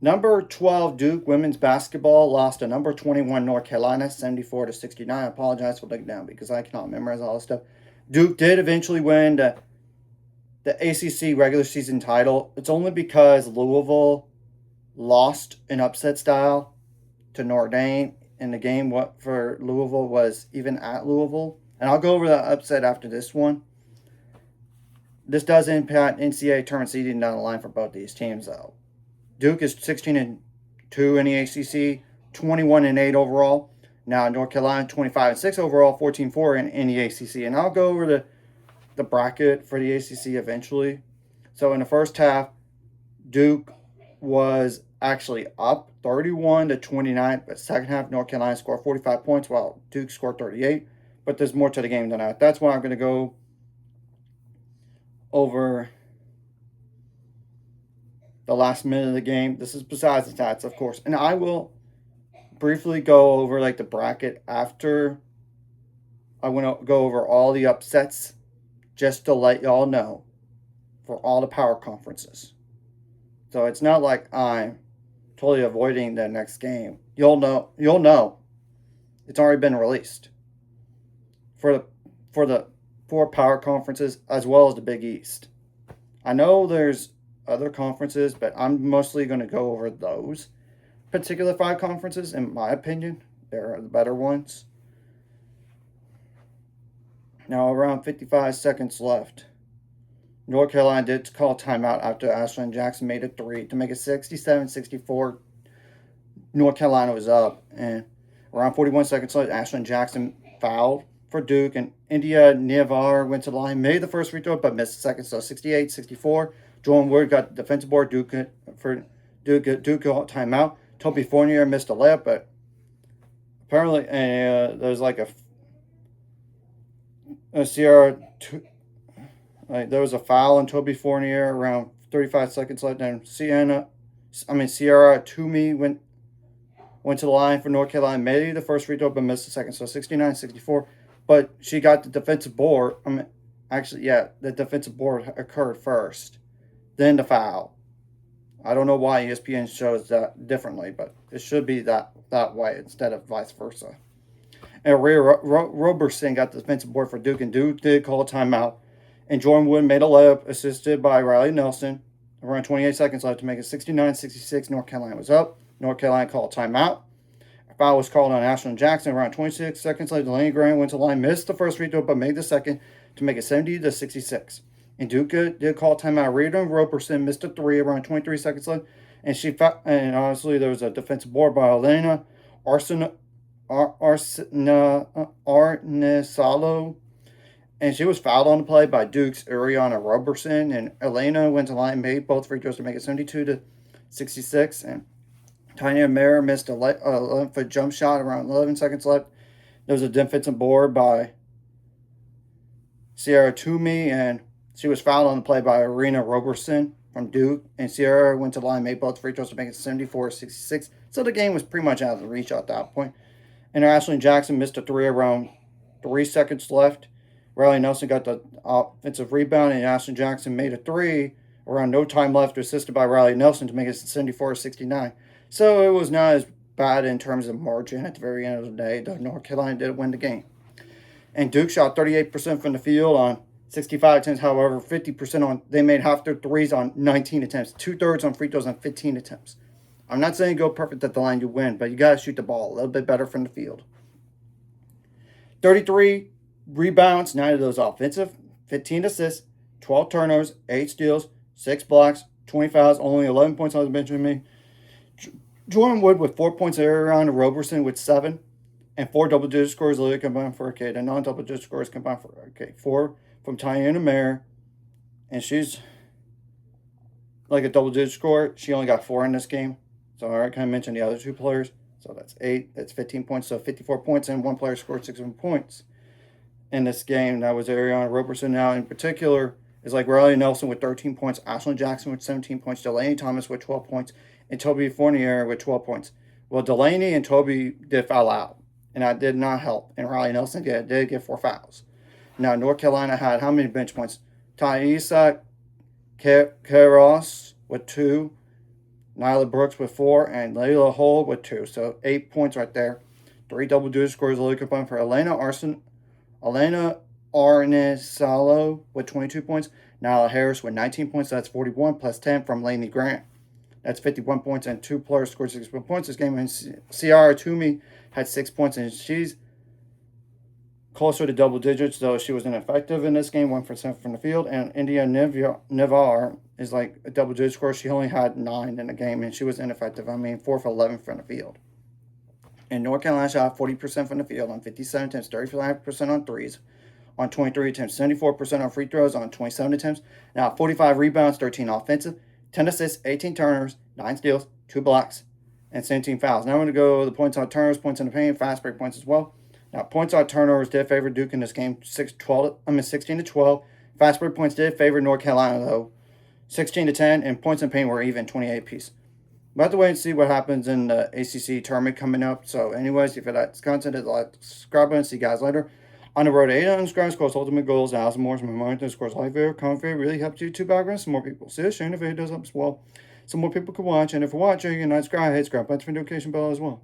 Number 12 Duke women's basketball lost to number 21 North Carolina 74-69. I apologize for looking down because I cannot memorize all this stuff. Duke did eventually win the ACC regular season title. It's only because Louisville lost in upset style to Notre Dame in the game. What for Louisville was even at Louisville, and I'll go over the upset after this one. This does impact NCAA tournament seeding down the line for both these teams, though. Duke is 16-2 in the ACC, 21-8 overall. Now North Carolina 25-6 overall, 14-4 in the ACC. And I'll go over the bracket for the ACC eventually. So in the first half, Duke was actually up 31-29, but second half North Carolina scored 45 points while Duke scored 38. But there's more to the game than that. That's why I'm going to go over the last minute of the game. This is besides the stats, of course. And I will briefly go over like the bracket after I want to go over all the upsets just to let y'all know for all the power conferences. So it's not like I'm totally avoiding the next game. You'll know. It's already been released for the four power conferences as well as the Big East. I know there's other conferences, but I'm mostly going to go over those particular five conferences. In my opinion, they're the better ones. Now, around 55 seconds left. North Carolina did call timeout after Ashlyn Jackson made a three to make it 67-64. North Carolina was up, and around 41 seconds left, Ashlyn Jackson fouled for Duke, and India Navar went to the line, made the first free throw, but missed the second, so 68-64. Jordan Wood got the defensive board. Duke got timeout. Toby Fournier missed a layup, but apparently there's like a Sierra. There was a foul on Toby Fournier around 35 seconds left. Then Sierra Toomey went to the line for North Carolina, made the first free throw, but missed the second, so 69-64. But she got the defensive board. The defensive board occurred first, then the foul. I don't know why ESPN shows that differently, but it should be that way instead of vice versa. And Rhea Roberson got the defensive board for Duke, and Duke did call a timeout. And Jordan Wood made a layup, assisted by Riley Nelson. Around 28 seconds left to make it 69-66. North Carolina was up. North Carolina called timeout. A foul was called on Ashlyn Jackson. Around 26 seconds left, Delaney Graham went to the line, missed the first free throw, but made the second to make it 70-66. And Duke did call timeout. Rhea Roberson missed a three around 23 seconds left. And honestly, there was a defensive board by Elena Arnesalo. And she was fouled on the play by Duke's Ariana Roberson. And Elena went to the line and made both free throws to make it 72-66. And Tanya Mayer missed a 11-foot jump shot around 11 seconds left. There was a defensive board by Sierra Toomey, and she was fouled on the play by Arena Roberson from Duke. And Sierra went to the line and made both free throws to make it 74-66. So the game was pretty much out of the reach at that point. And Ashlyn Jackson missed a three around 3 seconds left. Riley Nelson got the offensive rebound, and Ashlyn Jackson made a three around no time left, assisted by Riley Nelson to make it 74-69. So it was not as bad in terms of margin at the very end of the day, though North Carolina did win the game. And Duke shot 38% from the field on 65 attempts. However, 50% they made half their threes on 19 attempts, 2/3 on free throws on 15 attempts. I'm not saying go perfect at the line to win, but you got to shoot the ball a little bit better from the field. 33 rebounds, 9 of those offensive, 15 assists, 12 turnovers, 8 steals, 6 blocks, 20 fouls, only 11 points on the bench for me. Jordan Wood with 4 points around Roberson with 7, and 4 double-digit scores literally combined for Arcade, and non-double-digit scores combined for Arcade. 4 from Tiana Mayer, and she's like a double-digit score. She only got 4 in this game, so I already kind of mentioned the other 2 players. So that's 8, that's 15 points, so 54 points, and 1 player scored 61 points in this game. That was Ariana Roberson. Now, in particular, is like Riley Nelson with 13 points, Ashlyn Jackson with 17 points, Delaney Thomas with 12 points, and Toby Fournier with 12 points. Well, Delaney and Toby did foul out, and that did not help. And Riley Nelson did get 4 fouls. Now, North Carolina had how many bench points? Thaisa Keros with 2. Nyla Brooks with 4, and Layla Hull with 2. So 8 points right there. 3 double-digit scores Lily combined for Elena Arnesalo with 22 points. Nyla Harris with 19 points. That's 41 plus 10 from Lainey Grant. That's 51 points, and 2 players scored 61 points this game. And Ciara Toomey had 6 points, and she's closer to double digits, though she was ineffective in this game, 1 for 7 from the field. And India Navar is like a double-digit score. She only had 9 in the game, and she was ineffective. 4 for 11 from the field. And North Carolina shot 40% from the field on 57 attempts, 35% on threes, on 23 attempts, 74% on free throws, on 27 attempts. Now 45 rebounds, 13 offensive, 10 assists, 18 turnovers, 9 steals, 2 blocks, and 17 fouls. Now I'm going to go the points on turnovers, points in the paint, fast break points as well. Now points on turnovers did favor Duke in this game, 16 to 12. Fast break points did favor North Carolina though, 16 to 10, and points in paint were even, 28 apiece. We'll have to wait and see what happens in the ACC tournament coming up. So anyways, if you like this content, subscribe and see you guys later. On the road to 800 subscribers, scores ultimate goals, 1,000 more. My mind scores live video, comment video, really helps YouTube algorithm. Some more people see this, and if it does help as well, some more people can watch. And if you're watching, you can subscribe, hit subscribe button for notification bell as well.